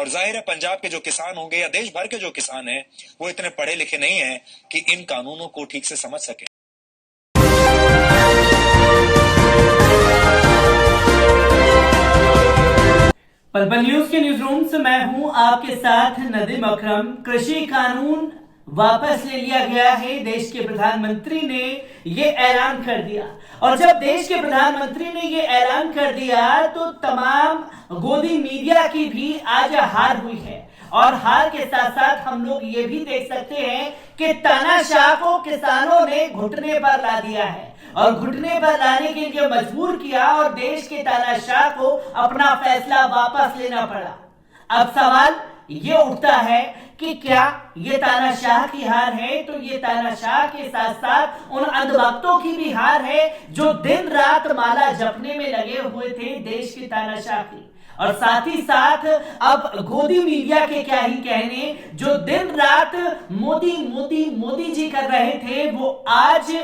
और जाहिर है पंजाब के जो किसान होंगे या देश भर के जो किसान हैं वो इतने पढ़े लिखे नहीं हैं कि इन कानूनों को ठीक से समझ सके। पल न्यूज के न्यूज रूम से मैं हूं आपके साथ नदीम अकरम। कृषि कानून वापस ले लिया गया है। देश के प्रधानमंत्री ने ये ऐलान कर दिया और जब देश के प्रधानमंत्री ने ये ऐलान कर दिया तो तमाम गोदी मीडिया की भी आज हार हुई है और हार के साथ साथ हम लोग ये भी देख सकते हैं कि तानाशाह को किसानों ने घुटने पर ला दिया है और घुटने पर लाने के लिए मजबूर किया और देश के तानाशाह को अपना फैसला वापस लेना पड़ा। अब सवाल ये उठता है कि क्या ये तानाशाह की हार है, तो ये तानाशाह के साथ साथ उन अंधभक्तों की भी हार है जो दिन रात माला जपने में लगे हुए थे देश के तानाशाह की। और साथ ही साथ अब गोदी मीडिया के क्या ही कहने, जो दिन रात मोदी मोदी मोदी जी कर रहे थे वो आज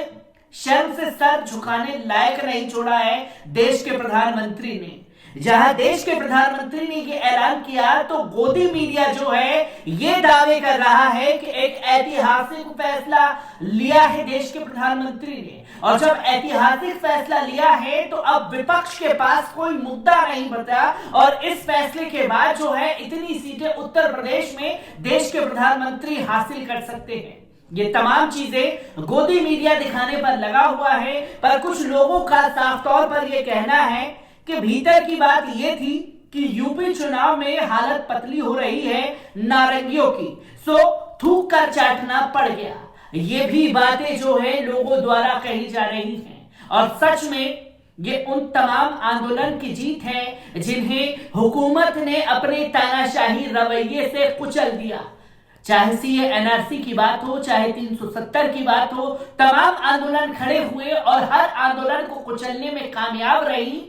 शर्म से सर झुकाने लायक नहीं छोड़ा है देश के प्रधानमंत्री ने। जहां देश के प्रधानमंत्री ने ये ऐलान किया तो गोदी मीडिया जो है ये दावे कर रहा है कि एक ऐतिहासिक फैसला लिया है देश के प्रधानमंत्री ने। और जब ऐतिहासिक फैसला लिया है तो अब विपक्ष के पास कोई मुद्दा नहीं बचा और इस फैसले के बाद जो है इतनी सीटें उत्तर प्रदेश में देश के प्रधानमंत्री हासिल कर सकते हैं। ये तमाम चीजें गोदी मीडिया दिखाने पर लगा हुआ है, पर कुछ लोगों का साफ तौर पर यह कहना है कि भीतर की बात यह थी कि यूपी चुनाव में हालत पतली हो रही है नारंगियों की, सो थूक कर चाटना पड़ गया। ये भी बातें जो है लोगों द्वारा कही जा रही हैं और सच में ये उन तमाम आंदोलन की जीत है जिन्हें हुकूमत ने अपने तानाशाही रवैये से कुचल दिया। चाहे सीए एनआरसी की बात हो, चाहे 370 की बात हो, तमाम आंदोलन खड़े हुए और हर आंदोलन को कुचलने में कामयाब रही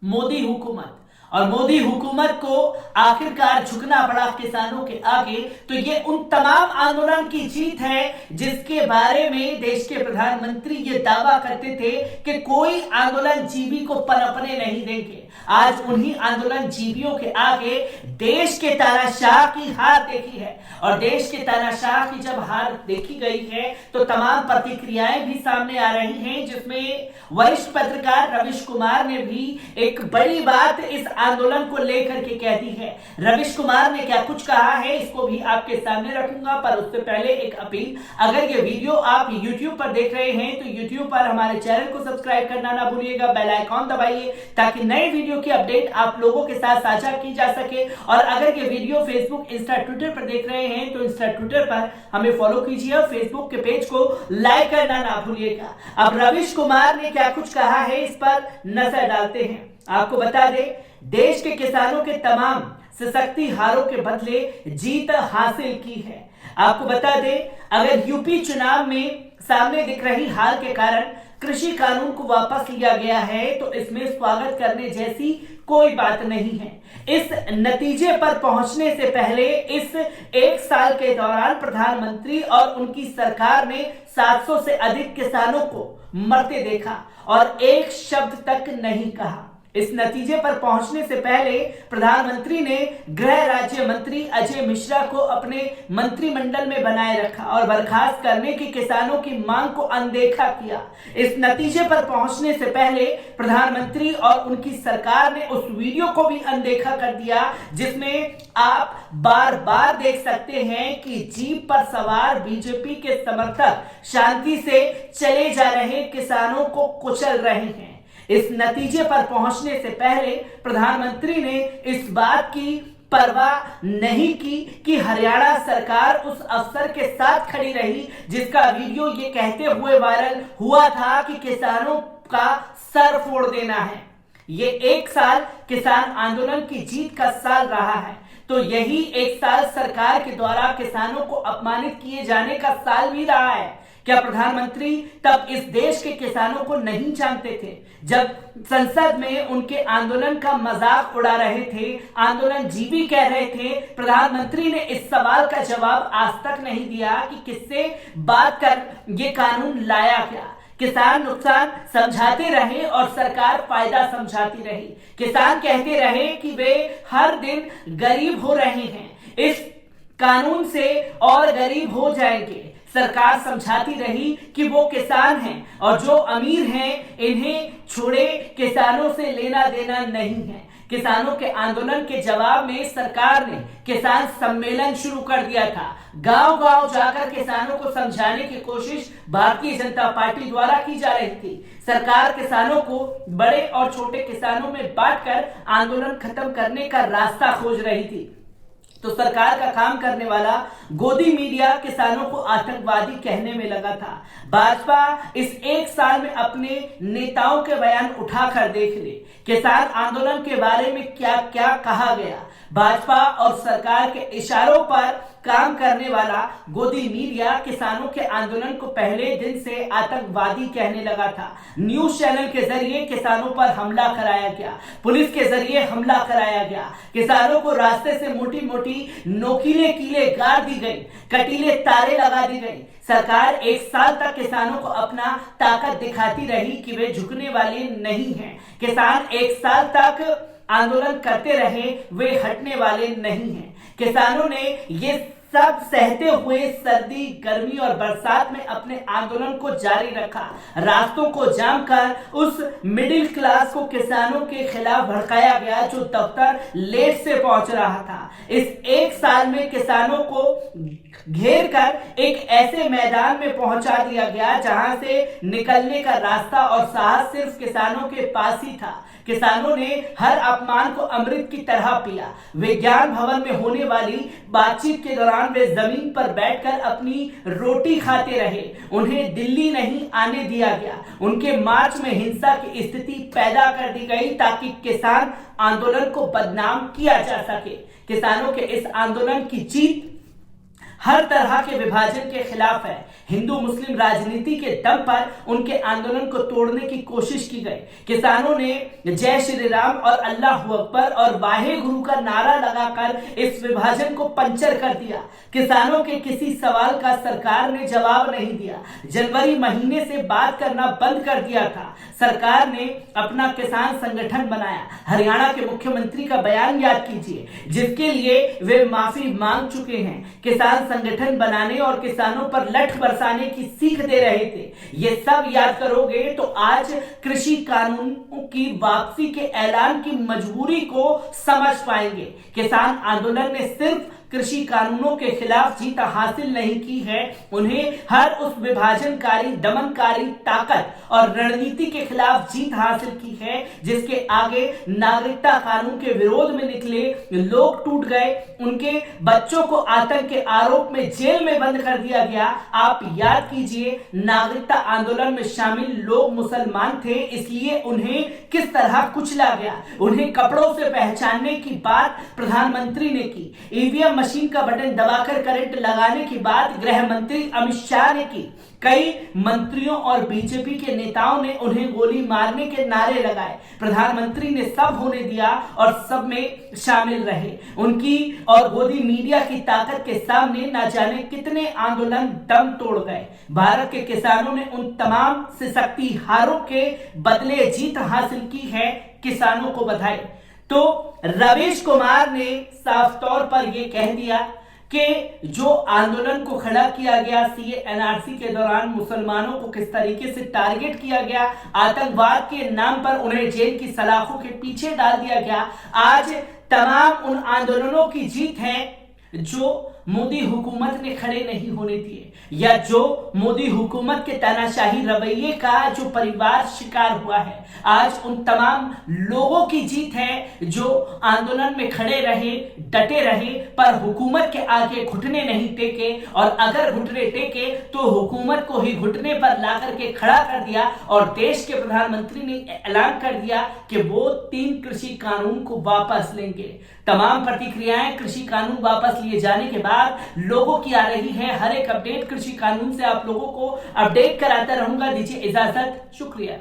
मोदी हुकूमत। और मोदी हुकूमत को आखिरकार झुकना पड़ा किसानों के आगे। तो ये उन तमाम आंदोलन की जीत है जिसके बारे में देश के प्रधानमंत्री ये दावा करते थे कि कोई आंदोलन जीवी को पनपने नहीं देंगे। आज उन्हीं आंदोलन जीवियों के आगे देश के तानाशाह की हार देखी है और देश के तानाशाह की जब हार देखी गई है तो तमाम प्रतिक्रियाएं भी सामने आ रही हैं, जिसमें वरिष्ठ पत्रकार रविश कुमार ने भी एक बड़ी बात इस आंदोलन को लेकर के कह दी है। रविश कुमार ने क्या कुछ कहा है इसको भी आपके सामने रखूंगा, पर उससे पहले एक अपील, अगर ये वीडियो आप YouTube पर देख रहे हैं तो YouTube पर हमारे चैनल को सब्सक्राइब करना ना भूलिएगा, बेल आइकॉन दबाइए ताकि नए वीडियो की अपडेट आप लोगों के साथ साझा की जा सके। और अगर ये वीडियो फेसबुक, इंस्टा, ट्विटर पर देख रहे हैं तो इंस्टा, ट्विटर पर हमें फॉलो कीजिए और फेसबुक के पेज को लाइक करना ना भूलिएगा। अब रविश कुमार ने क्या कुछ कहा है इस पर नजर डालते हैं। आपको बता दें, देश के किसानों के तमाम सशक्ति हारों के बदले जीत हासिल की है। आपको बता दें, अगर यूपी चुनाव में सामने दिख रही हार के कारण कृषि कानून को वापस लिया गया है तो इसमें स्वागत करने जैसी कोई बात नहीं है। इस नतीजे पर पहुंचने से पहले इस एक साल के दौरान प्रधानमंत्री और उनकी सरकार ने 700 से अधिक किसानों को मरते देखा और एक शब्द तक नहीं कहा। इस नतीजे पर पहुंचने से पहले प्रधानमंत्री ने गृह राज्य मंत्री अजय मिश्रा को अपने मंत्रिमंडल में बनाए रखा और बर्खास्त करने की किसानों की मांग को अनदेखा किया। इस नतीजे पर पहुंचने से पहले प्रधानमंत्री और उनकी सरकार ने उस वीडियो को भी अनदेखा कर दिया जिसमें आप बार बार देख सकते हैं कि जीप पर सवार बीजेपी के समर्थक शांति से चले जा रहे किसानों को कुचल रहे हैं। इस नतीजे पर पहुंचने से पहले प्रधानमंत्री ने इस बात की परवाह नहीं की कि हरियाणा सरकार उस अफसर के साथ खड़ी रही जिसका वीडियो ये कहते हुए वायरल हुआ था कि किसानों का सर फोड़ देना है। ये एक साल किसान आंदोलन की जीत का साल रहा है, तो यही एक साल सरकार के द्वारा किसानों को अपमानित किए जाने का साल भी रहा है। क्या प्रधानमंत्री तब इस देश के किसानों को नहीं जानते थे? जब संसद में उनके आंदोलन का मजाक उड़ा रहे थे, आंदोलन जीवी कह रहे थे, प्रधानमंत्री ने इस सवाल का जवाब आज तक नहीं दिया कि किससे बात कर ये कानून लाया गया। किसान नुकसान समझाते रहे और सरकार फायदा समझाती रही। किसान कहते रहे कि वे हर दिन गरीब हो रहे हैं, इस कानून से और गरीब हो जाएंगे। सरकार समझाती रही कि वो किसान हैं और जो अमीर हैं इन्हें छोड़े, किसानों से लेना देना नहीं है। किसानों के आंदोलन के जवाब में सरकार ने किसान सम्मेलन शुरू कर दिया था। गांव-गांव जाकर किसानों को समझाने की कोशिश भारतीय जनता पार्टी द्वारा की जा रही थी। सरकार किसानों को बड़े और छोटे किसानों में बांटकर आंदोलन खत्म करने का रास्ता खोज रही थी। तो सरकार का काम करने वाला गोदी मीडिया किसानों को आतंकवादी कहने में लगा था। भाजपा इस एक साल में अपने नेताओं के बयान उठाकर देख ले, किसान आंदोलन के बारे में क्या क्या कहा गया। भाजपा और सरकार के इशारों पर काम करने वाला गोदी मीडिया किसानों के आंदोलन को पहले दिन से आतंकवादी कहने लगा था। न्यूज चैनल के जरिए किसानों पर हमला कराया गया, पुलिस के जरिए हमला कराया गया, किसानों को रास्ते से मोटी मोटी नोकीले कीले गाड़ दी गई, कटीले तारे लगा दी गई। सरकार एक साल तक किसानों को अपना ताकत दिखाती रही कि वे झुकने वाले नहीं हैं। किसान एक साल तक आंदोलन करते रहे, वे हटने वाले नहीं हैं। किसानों ने ये सब सहते हुए सर्दी, गर्मी और बरसात में अपने आंदोलन को जारी रखा। रास्तों को जाम कर उस मिडिल क्लास को किसानों के खिलाफ भड़काया गया जो दफ्तर लेट से पहुंच रहा था। इस एक साल में किसानों को घेर कर एक ऐसे मैदान में पहुंचा दिया गया जहां से निकलने का रास्ता और साहस सिर्फ किसानों के पास ही था। किसानों ने हर अपमान को अमृत की तरह पिया। विज्ञान भवन में होने वाली बातचीत के दौरान वे जमीन पर बैठकर अपनी रोटी खाते रहे। उन्हें दिल्ली नहीं आने दिया गया। उनके मार्च में हिंसा की स्थिति पैदा कर दी गई ताकि किसान आंदोलन को बदनाम किया जा सके। किसानों के इस आंदोलन की जीत हर तरह के विभाजन के खिलाफ है। हिंदू मुस्लिम राजनीति के दम पर उनके आंदोलन को तोड़ने की कोशिश की गई। किसानों ने जय श्री राम और अल्लाह अकबर और वाहे गुरु का नारा लगाकर इस विभाजन को पंचर कर दिया। किसानों के किसी सवाल का सरकार ने जवाब नहीं दिया। जनवरी महीने से बात करना बंद कर दिया था। सरकार ने अपना किसान संगठन बनाया। हरियाणा के मुख्यमंत्री का बयान याद कीजिए, जिसके लिए वे माफी मांग चुके हैं। किसान संगठन बनाने और किसानों पर लठ बरसाने की सीख दे रहे थे। ये सब याद करोगे तो आज कृषि कानूनों की वापसी के ऐलान की मजबूरी को समझ पाएंगे। किसान आंदोलन ने सिर्फ कृषि कानूनों के खिलाफ जीत हासिल नहीं की है, उन्हें हर उस विभाजनकारी, दमनकारी ताकत और रणनीति के खिलाफ जीत हासिल की है जिसके आगे नागरिकता कानून के विरोध में निकले लोग टूट गए। उनके बच्चों को आतंक के आरोप में जेल में बंद कर दिया गया। आप याद कीजिए, नागरिकता आंदोलन में शामिल लोग मुसलमान थे, इसलिए उन्हें किस तरह कुचला गया। उन्हें कपड़ों से पहचानने की बात प्रधानमंत्री ने की। ईवीएम मशीन का बटन दबाकर करंट लगाने की बात गृह मंत्री अमित शाह ने की। कई मंत्रियों और बीजेपी के नेताओं ने उन्हें गोली मारने के नारे लगाए। प्रधानमंत्री ने सब होने दिया और सब में शामिल रहे। उनकी और गोदी मीडिया की ताकत के सामने न जाने कितने आंदोलन दम तोड़ गए। भारत के किसानों ने उन तमाम से शक्ति हारों के बदले जीत हासिल की है। किसानों को बधाई। तो रवीश कुमार ने साफ तौर पर यह कह दिया कि जो आंदोलन को खड़ा किया गया सीए एनआरसी के दौरान, मुसलमानों को किस तरीके से टारगेट किया गया, आतंकवाद के नाम पर उन्हें जेल की सलाखों के पीछे डाल दिया गया, आज तमाम उन आंदोलनों की जीत है जो मोदी हुकूमत ने खड़े नहीं होने दिए, या जो मोदी हुकूमत के तानाशाही रवैये का जो परिवार शिकार हुआ है। आज उन तमाम लोगों की जीत है जो आंदोलन में खड़े रहे, डटे रहे, पर हुकूमत के आगे घुटने नहीं टेके, और अगर घुटने टेके तो हुकूमत को ही घुटने पर ला करके खड़ा कर दिया। और देश के प्रधानमंत्री ने ऐलान कर दिया कि वो 3 कृषि कानून को वापस लेंगे। तमाम प्रतिक्रियाएं कृषि कानून वापस लिए जाने के बाद लोगों की आ रही है। हर एक अपडेट कृषि कानून से आप लोगों को अपडेट कराता रहूंगा। दीजिए इजाजत, शुक्रिया।